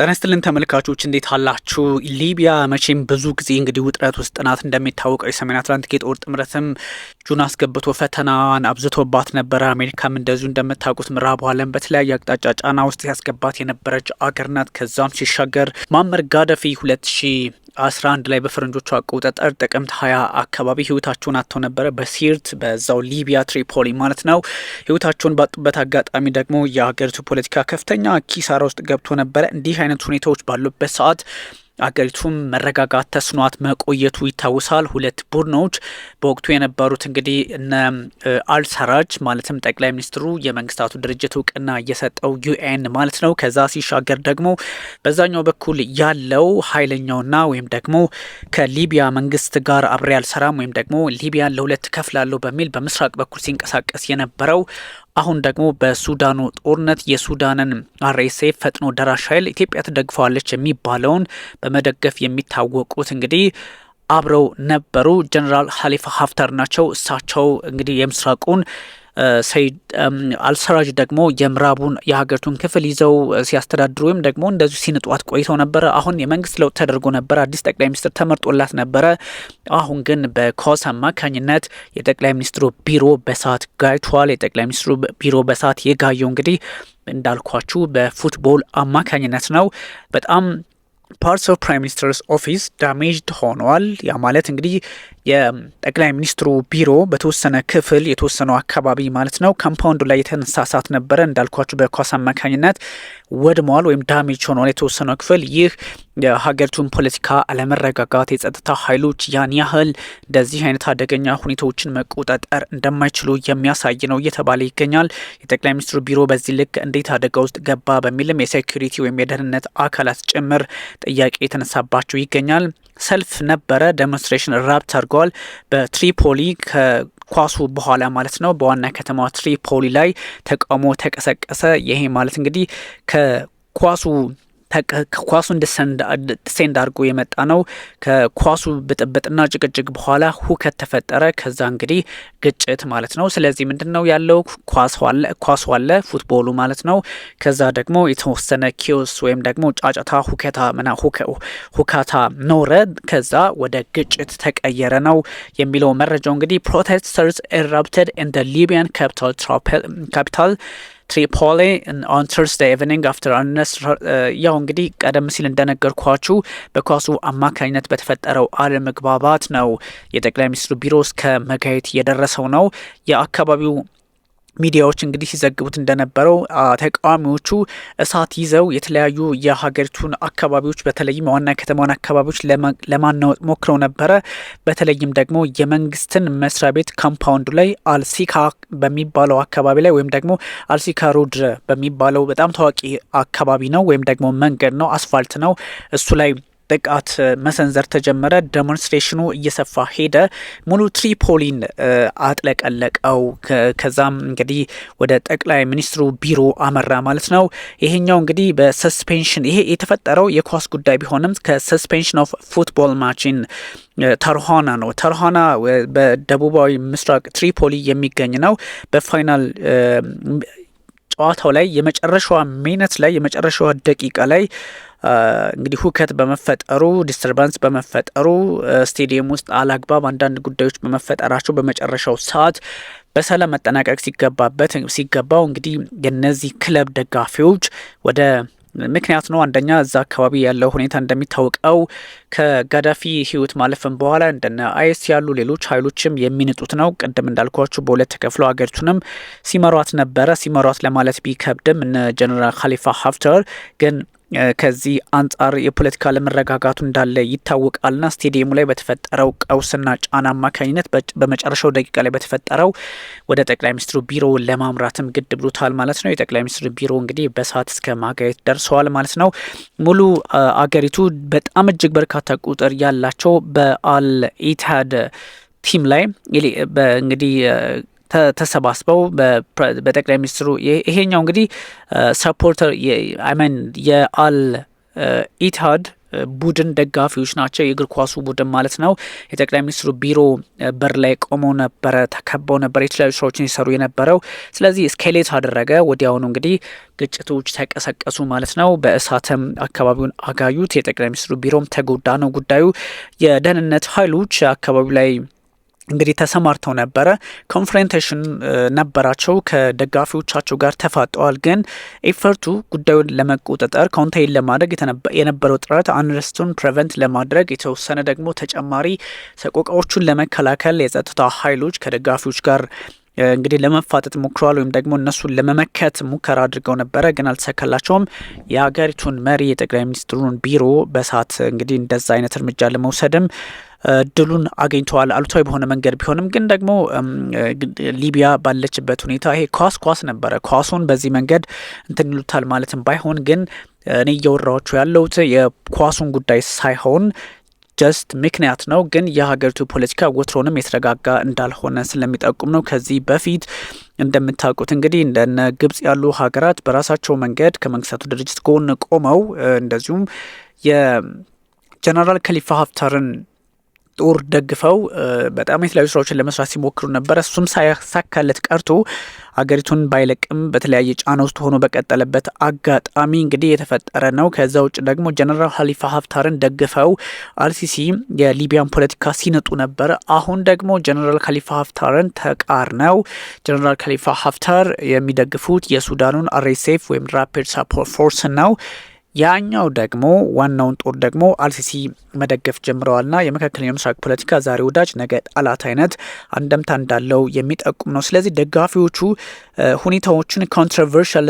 ጤና ይስጥልን ተመልካቾች እንዴት አላችሁ? ሊቢያ መቼም ብዙ ጊዜ እንግዲህ ውጥረት ውስጥ ናት። እንደሚታወቀው የሰሜን አትላንቲክ የጦር ጥምረትም እጁን አስገብቶ ፈተናዋን አብዝቶባት ነበረ። አሜሪካም እንደዚሁ እንደምታውቁት ምዕራቡ ዓለም በተለያየ አቅጣጫ ጫና ውስጥ ያስገባት የነበረች አገር ናት። ከዛም ሲሻገር ሙአመር ጋዳፊ 2011 ላይ በፈረንጆቹ አቆጣጠር ጥቅምት 20 አካባቢ ህይወታቸውን አጥተው ነበረ። በሲርት በዛው ሊቢያ ትሪፖሊ ማለት ነው። ህይወታቸውን ባጡበት አጋጣሚ ደግሞ የሀገሪቱ ፖለቲካ ከፍተኛ ኪሳራ ውስጥ ገብቶ ነበረ። እንዲህ አይነት ሁኔታዎች ባሉበት ሰዓት አገሪቱም መረጋጋት ተስኗት መቆየቱ ይታወሳል። ሁለት ቡድኖች በወቅቱ የነበሩት እንግዲህ እነ አልሰራጅ ማለትም ጠቅላይ ሚኒስትሩ የመንግስታቱ ድርጅት እውቅና እየሰጠው ዩኤን ማለት ነው። ከዛ ሲሻገር ደግሞ በዛኛው በኩል ያለው ኃይለኛውና ወይም ደግሞ ከሊቢያ መንግስት ጋር አብሬ አልሰራም ወይም ደግሞ ሊቢያን ለሁለት ከፍላለሁ በሚል በምስራቅ በኩል ሲንቀሳቀስ የነበረው አሁን ደግሞ በሱዳኑ ጦርነት የሱዳንን አርኤስኤፍ ፈጥኖ ደራሽ ኃይል ኢትዮጵያ ትደግፈዋለች የሚባለውን በመደገፍ የሚታወቁት እንግዲህ አብረው ነበሩ። ጀነራል ሀሊፋ ሀፍተር ናቸው። እሳቸው እንግዲህ የምስራቁን ሰይድ አልሰራጅ ደግሞ የምዕራቡን የሀገሪቱን ክፍል ይዘው ሲያስተዳድሩ ወይም ደግሞ እንደዚሁ ሲንጧት ቆይተው ነበረ። አሁን የመንግስት ለውጥ ተደርጎ ነበረ። አዲስ ጠቅላይ ሚኒስትር ተመርጦላት ነበረ። አሁን ግን በኮስ አማካኝነት የጠቅላይ ሚኒስትሩ ቢሮ በሳት ጋይቷል። የጠቅላይ ሚኒስትሩ ቢሮ በሳት የጋየው እንግዲህ እንዳልኳችሁ በፉትቦል አማካኝነት ነው። በጣም ፓርትስ ኦፍ ፕራይም ሚኒስተርስ ኦፊስ ዳሜጅድ ሆኗል። ያ ማለት እንግዲህ የጠቅላይ ሚኒስትሩ ቢሮ በተወሰነ ክፍል የተወሰነው አካባቢ ማለት ነው ካምፓውንዱ ላይ የተነሳሳት ነበረ እንዳልኳችሁ በኳስ አማካኝነት ወድመዋል ወይም ዳሜጅ ሆኗል የተወሰነው ክፍል። ይህ የሀገሪቱን ፖለቲካ አለመረጋጋት የጸጥታ ኃይሎች ያን ያህል እንደዚህ አይነት አደገኛ ሁኔታዎችን መቆጣጠር እንደማይችሉ የሚያሳይ ነው እየተባለ ይገኛል። የጠቅላይ ሚኒስትሩ ቢሮ በዚህ ልክ እንዴት አደጋ ውስጥ ገባ በሚልም የሴኩሪቲ ወይም የደህንነት አካላት ጭምር ጥያቄ የተነሳባቸው ይገኛል። ሰልፍ ነበረ፣ ዴሞንስትሬሽን ራፕት አድርገዋል በትሪፖሊ ከኳሱ በኋላ ማለት ነው። በዋና ከተማዋ ትሪፖሊ ላይ ተቃውሞ ተቀሰቀሰ። ይሄ ማለት እንግዲህ ከኳሱ ዲሴንድ አድርጎ የመጣ ነው። ከኳሱ ብጥብጥና ጭቅጭቅ በኋላ ሁከት ተፈጠረ። ከዛ እንግዲህ ግጭት ማለት ነው። ስለዚህ ምንድነው ያለው? ኳሱ አለ ፉትቦሉ ማለት ነው። ከዛ ደግሞ የተወሰነ ኪዮስ ወይም ደግሞ ጫጫታ ሁካታ ኖረ። ከዛ ወደ ግጭት ተቀየረ ነው የሚለው መረጃው። እንግዲህ ፕሮቴስተርስ ኤራፕትድ ኢን ዘ ሊቢያን ካፒታል ትሪፖሊ ኦን ተርስዴይ ኢቭኒንግ አፍተር ያው እንግዲህ ቀደም ሲል እንደነገርኳችሁ በኳሱ አማካኝነት በተፈጠረው አለመግባባት ነው የጠቅላይ ሚኒስትሩ ቢሮ እስከ መጋየት የደረሰው ነው። የአካባቢው ሚዲያዎች እንግዲህ ሲዘግቡት እንደነበረው ተቃዋሚዎቹ እሳት ይዘው የተለያዩ የሀገሪቱን አካባቢዎች በተለይም ዋና ከተማዋን አካባቢዎች ለማናወጥ ሞክረው ነበረ። በተለይም ደግሞ የመንግስትን መስሪያ ቤት ካምፓውንዱ ላይ አልሲካ በሚባለው አካባቢ ላይ ወይም ደግሞ አልሲካ ሮድ በሚባለው በጣም ታዋቂ አካባቢ ነው ወይም ደግሞ መንገድ ነው፣ አስፋልት ነው። እሱ ላይ ጥቃት መሰንዘር ተጀመረ። ዴሞንስትሬሽኑ እየሰፋ ሄደ። ሙሉ ትሪፖሊን አጥለቀለቀው። ከዛም እንግዲህ ወደ ጠቅላይ ሚኒስትሩ ቢሮ አመራ ማለት ነው። ይሄኛው እንግዲህ በሰስፔንሽን ይሄ የተፈጠረው የኳስ ጉዳይ ቢሆንም ከሰስፔንሽን ኦፍ ፉትቦል ማችን ተርሃና ነው። ተርሃና በደቡባዊ ምስራቅ ትሪፖሊ የሚገኝ ነው። በፋይናል ጨዋታው ላይ የመጨረሻዋ ሚኒት ላይ የመጨረሻዋ ደቂቃ ላይ እንግዲህ ሁከት በመፈጠሩ ዲስተርባንስ በመፈጠሩ ስቴዲየም ውስጥ አላግባብ አንዳንድ ጉዳዮች በመፈጠራቸው በመጨረሻው ሰዓት በሰላም መጠናቀቅ ሲገባው እንግዲህ የነዚህ ክለብ ደጋፊዎች ወደ ምክንያት ነው። አንደኛ እዛ አካባቢ ያለው ሁኔታ እንደሚታወቀው ከጋዳፊ ህይወት ማለፍን በኋላ እንደነ አይኤስ ያሉ ሌሎች ኃይሎችም የሚንጡት ነው። ቅድም እንዳልኳችሁ በሁለት ተከፍለው ሀገሪቱንም ሲመሯት ነበረ። ሲመሯት ለማለት ቢከብድም እነ ጀነራል ሀሊፋ ሀፍተር ግን ከዚህ አንጻር የፖለቲካ ለመረጋጋቱ እንዳለ ይታወቃልና ስቴዲየሙ ላይ በተፈጠረው ቀውስና ጫና አማካኝነት በመጨረሻው ደቂቃ ላይ በተፈጠረው ወደ ጠቅላይ ሚኒስትሩ ቢሮ ለማምራትም ግድ ብሎታል ማለት ነው። የጠቅላይ ሚኒስትሩ ቢሮ እንግዲህ በሰዓት እስከ ማጋየት ደርሰዋል ማለት ነው። ሙሉ አገሪቱ በጣም እጅግ በርካታ ቁጥር ያላቸው በአልኢትሃድ ቲም ላይ እንግዲህ ተሰባስበው በጠቅላይ ሚኒስትሩ ይሄኛው እንግዲህ ሰፖርተር የአል ኢትሃድ ቡድን ደጋፊዎች ናቸው። የእግር ኳሱ ቡድን ማለት ነው። የጠቅላይ ሚኒስትሩ ቢሮ በር ላይ ቆመው ነበረ፣ ተከበው ነበር የተለያዩ ስራዎችን ሲሰሩ የነበረው። ስለዚህ እስኬሌት አደረገ። ወዲያውኑ እንግዲህ ግጭቶች ተቀሰቀሱ ማለት ነው። በእሳትም አካባቢውን አጋዩት። የጠቅላይ ሚኒስትሩ ቢሮም ተጎዳ ነው ጉዳዩ። የደህንነት ኃይሎች አካባቢው ላይ እንግዲህ ተሰማርተው ነበረ። ኮንፍሮንቴሽን ነበራቸው፣ ከደጋፊዎቻቸው ጋር ተፋጠዋል። ግን ኤፈርቱ ጉዳዩን ለመቆጣጠር ኮንቴይን ለማድረግ የነበረው ጥረት አንረስቱን ፕሬቨንት ለማድረግ የተወሰነ ደግሞ ተጨማሪ ሰቆቃዎቹን ለመከላከል የጸጥታ ኃይሎች ከደጋፊዎች ጋር እንግዲህ ለመፋጠጥ ሞክረዋል፣ ወይም ደግሞ እነሱን ለመመከት ሙከራ አድርገው ነበረ፣ ግን አልተሳካላቸውም። የሀገሪቱን መሪ የጠቅላይ ሚኒስትሩን ቢሮ በሳት እንግዲህ እንደዛ አይነት እርምጃ ለመውሰድም እድሉን አግኝተዋል። አሉታዊ በሆነ መንገድ ቢሆንም ግን ደግሞ ሊቢያ ባለችበት ሁኔታ ይሄ ኳስ ነበረ። ኳሱን በዚህ መንገድ እንትን ይሉታል ማለትም ባይሆን ግን እኔ እያወራኋቸው ያለሁት የኳሱን ጉዳይ ሳይሆን ጀስት ምክንያት ነው። ግን የሀገሪቱ ፖለቲካ ወትሮንም የተረጋጋ እንዳልሆነ ስለሚጠቁም ነው። ከዚህ በፊት እንደምታውቁት እንግዲህ እንደነ ግብጽ ያሉ ሀገራት በራሳቸው መንገድ ከመንግስታቱ ድርጅት ጎን ቆመው እንደዚሁም የጀነራል ከሊፋ ሀፍታርን ጦር ደግፈው በጣም የተለያዩ ስራዎችን ለመስራት ሲሞክሩ ነበር። እሱም ሳይሳካለት ቀርቶ ሀገሪቱን ባይለቅም በተለያየ ጫና ውስጥ ሆኖ በቀጠለበት አጋጣሚ እንግዲህ የተፈጠረ ነው። ከዛ ውጭ ደግሞ ጀነራል ኸሊፋ ሀፍታርን ደግፈው አልሲሲ የሊቢያን ፖለቲካ ሲነጡ ነበር። አሁን ደግሞ ጀነራል ኸሊፋ ሀፍታርን ተቃርነው ጀነራል ኸሊፋ ሀፍታር የሚደግፉት የሱዳኑን አርኤስኤፍ ወይም ራፒድ ሳፖርት ፎርስ ነው። ያኛው ደግሞ ዋናውን ጦር ደግሞ አልሲሲ መደገፍ ጀምረዋልና የመካከለኛው ምስራቅ ፖለቲካ ዛሬ ወዳጅ ነገ ጠላት አይነት አንደምታ እንዳለው የሚጠቁም ነው። ስለዚህ ደጋፊዎቹ ሁኔታዎችን ኮንትሮቨርሻል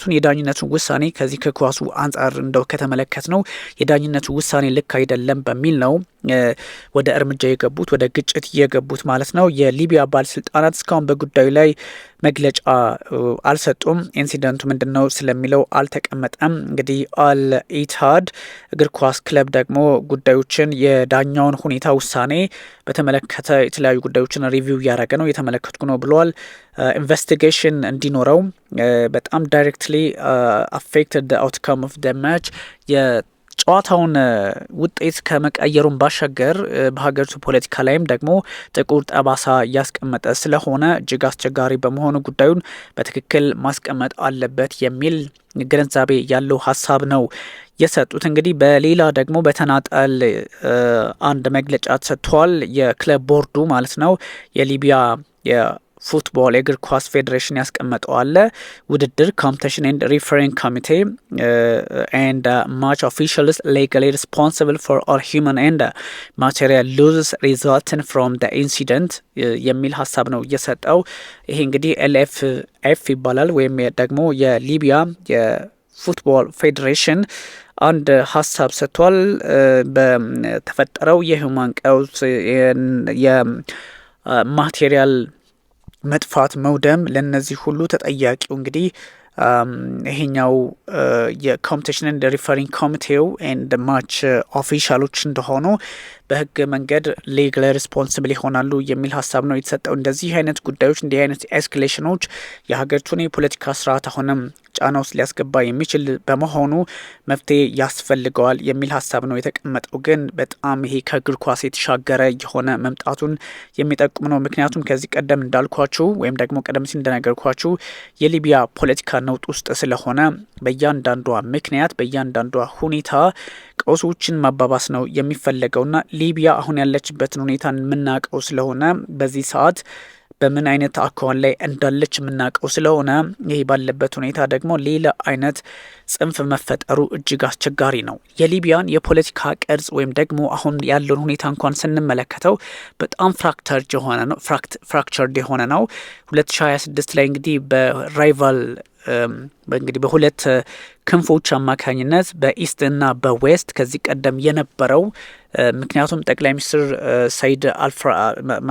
የዳኝነቱን ውሳኔ ከዚህ ከኳሱ አንጻር እንደው ከተመለከት ነው የዳኝነቱ ውሳኔ ልክ አይደለም በሚል ነው ወደ እርምጃ የገቡት ወደ ግጭት የገቡት ማለት ነው። የሊቢያ ባለስልጣናት እስካሁን በጉዳዩ ላይ መግለጫ አልሰጡም። ኢንሲደንቱ ምንድነው ስለሚለው አልተቀመጠም። እንግዲህ አል ኢትሃድ እግር ኳስ ክለብ ደግሞ ጉዳዮችን የዳኛውን ሁኔታ ውሳኔ በተመለከተ የተለያዩ ጉዳዮችን ሪቪው እያደረገ ነው የተመለከትኩ ነው ብለዋል። ኢንቨስቲጌሽን እንዲኖረው በጣም ዳይሬክትሊ አፌክትድ አውትካም ኦፍ ደ ማች ጨዋታውን ውጤት ከመቀየሩን ባሻገር በሀገሪቱ ፖለቲካ ላይም ደግሞ ጥቁር ጠባሳ እያስቀመጠ ስለሆነ እጅግ አስቸጋሪ በመሆኑ ጉዳዩን በትክክል ማስቀመጥ አለበት የሚል ግንዛቤ ያለው ሀሳብ ነው የሰጡት። እንግዲህ በሌላ ደግሞ በተናጠል አንድ መግለጫ ተሰጥቷል። የክለብ ቦርዱ ማለት ነው የሊቢያ ፉትቦል የእግር ኳስ ፌዴሬሽን ያስቀመጠው አለ ውድድር ኮምፒቲሽን ኤንድ ሪፈሪንግ ኮሚቴ ኤንድ ማች ኦፊሻልስ ሌጋሊ ሪስፖንሲብል ፎር ኦል ሂውማን ኤንድ ማቴሪያል ሉዝስ ሪዛልትን ፍሮም ደ ኢንሲደንት የሚል ሀሳብ ነው እየሰጠው። ይሄ እንግዲህ ኤልኤፍኤፍ ይባላል ወይም ደግሞ የሊቢያ የፉትቦል ፌዴሬሽን አንድ ሀሳብ ሰጥቷል። በተፈጠረው የሂውማን ቀውስ የማቴሪያል መጥፋት መውደም ለነዚህ ሁሉ ተጠያቂው እንግዲህ ይሄኛው የኮምፒቲሽን ኤንድ ሪፈሪንግ ኮሚቴው ኤንድ ማች ኦፊሻሎች እንደሆኑ በህግ መንገድ ሌጋል ሪስፖንሲብል ይሆናሉ የሚል ሀሳብ ነው የተሰጠው። እንደዚህ አይነት ጉዳዮች እንዲህ አይነት ኤስካሌሽኖች የሀገሪቱን የፖለቲካ ስርዓት አሁንም ጫና ውስጥ ሊያስገባ የሚችል በመሆኑ መፍትሄ ያስፈልገዋል የሚል ሀሳብ ነው የተቀመጠው። ግን በጣም ይሄ ከእግር ኳስ የተሻገረ የሆነ መምጣቱን የሚጠቁም ነው። ምክንያቱም ከዚህ ቀደም እንዳልኳችሁ ወይም ደግሞ ቀደም ሲል እንደነገርኳችሁ የሊቢያ ፖለቲካ ነውጥ ውስጥ ስለሆነ በእያንዳንዷ ምክንያት በእያንዳንዷ ሁኔታ ቀውሶችን ማባባስ ነው የሚፈለገውና ሊቢያ አሁን ያለችበትን ሁኔታ የምናውቀው ስለሆነ በዚህ ሰዓት በምን አይነት አካውን ላይ እንዳለች የምናውቀው ስለሆነ ይሄ ባለበት ሁኔታ ደግሞ ሌላ አይነት ጽንፍ መፈጠሩ እጅግ አስቸጋሪ ነው። የሊቢያን የፖለቲካ ቅርጽ ወይም ደግሞ አሁን ያለውን ሁኔታ እንኳን ስንመለከተው በጣም ፍራክቸርድ የሆነ ነው። 2026 ላይ እንግዲህ በራይቫል እንግዲህ በሁለት ክንፎች አማካኝነት በኢስት እና በዌስት ከዚህ ቀደም የነበረው ምክንያቱም ጠቅላይ ሚኒስትር ሰይድ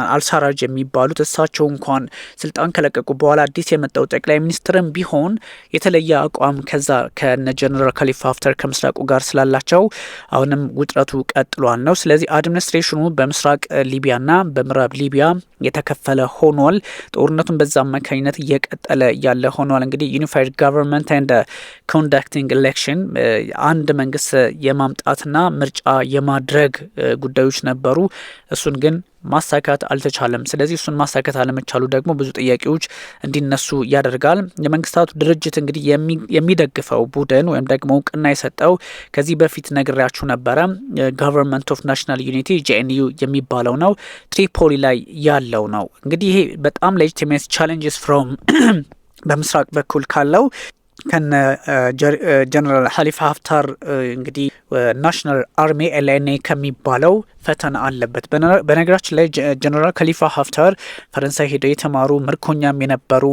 አልሳራጅ የሚባሉት እሳቸው እንኳን ስልጣን ከለቀቁ በኋላ አዲስ የመጣው ጠቅላይ ሚኒስትርም ቢሆን የተለየ አቋም ከዛ ከነ ጀነራል ከሊፋ ሀፍተር ከምስራቁ ጋር ስላላቸው አሁንም ውጥረቱ ቀጥሏል ነው። ስለዚህ አድሚኒስትሬሽኑ በምስራቅ ሊቢያና በምዕራብ ሊቢያ የተከፈለ ሆኗል። ጦርነቱን በዛ አማካኝነት እየቀጠለ ያለ ሆኗል። እንግዲህ ዩኒፋይድ ጋቨርንመንት ኤንድ ኮንዳክቲንግ ኤሌክሽን አንድ መንግስት የማምጣትና ምርጫ የማድረግ ጉዳዮች ነበሩ። እሱን ግን ማሳካት አልተቻለም። ስለዚህ እሱን ማሳካት አለመቻሉ ደግሞ ብዙ ጥያቄዎች እንዲነሱ ያደርጋል። የመንግስታቱ ድርጅት እንግዲህ የሚደግፈው ቡድን ወይም ደግሞ እውቅና የሰጠው ከዚህ በፊት ነግሬያችሁ ነበረ ጋቨርንመንት ኦፍ ናሽናል ዩኒቲ ጂኤንዩ የሚባለው ነው። ትሪፖሊ ላይ ያለው ነው። እንግዲህ ይሄ በጣም ሌጂቲሜት ቻሌንጅስ ፍሮም በምስራቅ በኩል ካለው ከነ ጀነራል ሀሊፋ ሀፍታር እንግዲህ ናሽናል አርሚ ኤልኤንኤ ከሚባለው ፈተና አለበት። በነገራችን ላይ ጀነራል ሀሊፋ ሀፍታር ፈረንሳይ ሄደው የተማሩ ምርኮኛም የነበሩ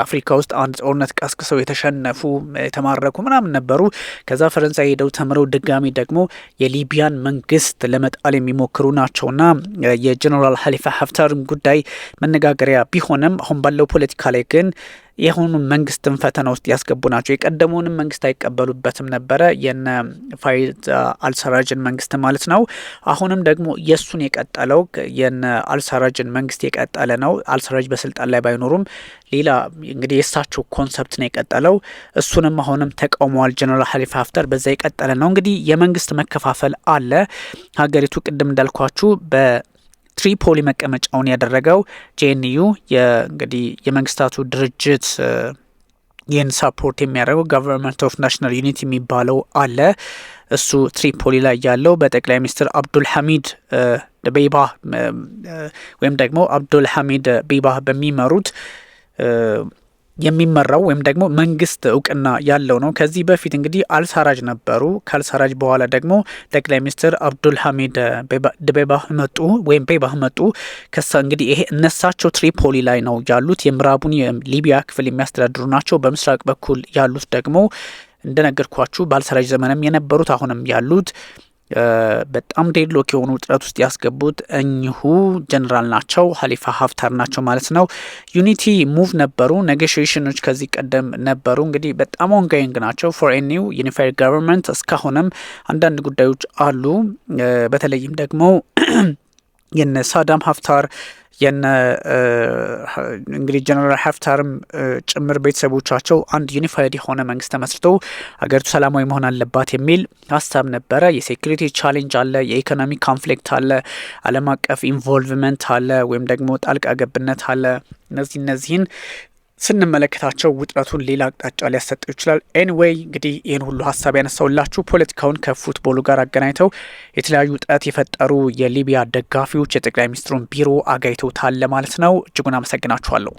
አፍሪካ ውስጥ አንድ ጦርነት ቀስቅሰው የተሸነፉ የተማረኩ ምናምን ነበሩ። ከዛ ፈረንሳይ ሄደው ተምረው ድጋሚ ደግሞ የሊቢያን መንግስት ለመጣል የሚሞክሩ ናቸውና የጀነራል ሀሊፋ ሀፍታር ጉዳይ መነጋገሪያ ቢሆንም አሁን ባለው ፖለቲካ ላይ ግን የሆኑ መንግስትን ፈተና ውስጥ ያስገቡ ናቸው። የቀደመውንም መንግስት አይቀበሉበትም ነበረ የነ ፋይዝ አልሰራጅን መንግስት ማለት ነው። አሁንም ደግሞ የሱን የቀጠለው የነ አልሰራጅን መንግስት የቀጠለ ነው። አልሰራጅ በስልጣን ላይ ባይኖሩም ሌላ እንግዲህ የእሳቸው ኮንሰፕት ነው የቀጠለው። እሱንም አሁንም ተቃውመዋል ጀነራል ሀሊፋ ሀፍታር። በዛ የቀጠለ ነው። እንግዲህ የመንግስት መከፋፈል አለ። ሀገሪቱ ቅድም እንዳልኳችሁ ትሪፖሊ መቀመጫውን ያደረገው ጂኤንዩ እንግዲህ የመንግስታቱ ድርጅት ይህን ሳፖርት የሚያደርገው ጋቨርንመንት ኦፍ ናሽናል ዩኒቲ የሚባለው አለ። እሱ ትሪፖሊ ላይ ያለው በጠቅላይ ሚኒስትር አብዱል ሐሚድ ቤባ ወይም ደግሞ አብዱል ሐሚድ ቤባ በሚመሩት የሚመራው ወይም ደግሞ መንግስት እውቅና ያለው ነው። ከዚህ በፊት እንግዲህ አልሰራጅ ነበሩ። ከአልሰራጅ በኋላ ደግሞ ጠቅላይ ሚኒስትር አብዱል ሐሚድ ቤባ መጡ ወይም ቤባ መጡ። ከሳ እንግዲህ ይሄ እነሳቸው ትሪፖሊ ላይ ነው ያሉት። የምዕራቡን የሊቢያ ክፍል የሚያስተዳድሩ ናቸው። በምስራቅ በኩል ያሉት ደግሞ እንደነገርኳችሁ በአልሰራጅ ዘመንም የነበሩት አሁንም ያሉት በጣም ዴድሎክ የሆኑ ውጥረት ውስጥ ያስገቡት እኚሁ ጀነራል ናቸው፣ ሀሊፋ ሀፍታር ናቸው ማለት ነው። ዩኒቲ ሙቭ ነበሩ፣ ኔጎሽዬሽኖች ከዚህ ቀደም ነበሩ። እንግዲህ በጣም ኦንጎይንግ ናቸው ፎር ኤ ኒው ዩኒፋይድ ጋቨርንመንት። እስካሁንም አንዳንድ ጉዳዮች አሉ። በተለይም ደግሞ የነ ሳዳም ሀፍታር የነ እንግዲህ ጀነራል ሀፍታርም ጭምር ቤተሰቦቻቸው አንድ ዩኒፋይድ የሆነ መንግስት ተመስርተው ሀገሪቱ ሰላማዊ መሆን አለባት የሚል ሀሳብ ነበረ። የሴኩሪቲ ቻሌንጅ አለ፣ የኢኮኖሚ ኮንፍሊክት አለ፣ ዓለም አቀፍ ኢንቮልቭመንት አለ ወይም ደግሞ ጣልቃ ገብነት አለ። እነዚህን ስንመለከታቸው ውጥረቱን ሌላ አቅጣጫ ሊያሰጠው ይችላል። ኤኒዌይ እንግዲህ ይህን ሁሉ ሀሳብ ያነሳውላችሁ ፖለቲካውን ከፉትቦሉ ጋር አገናኝተው የተለያዩ ውጥረት የፈጠሩ የሊቢያ ደጋፊዎች የጠቅላይ ሚኒስትሩን ቢሮ አጋይተውታል ማለት ነው። እጅጉን አመሰግናችኋለሁ።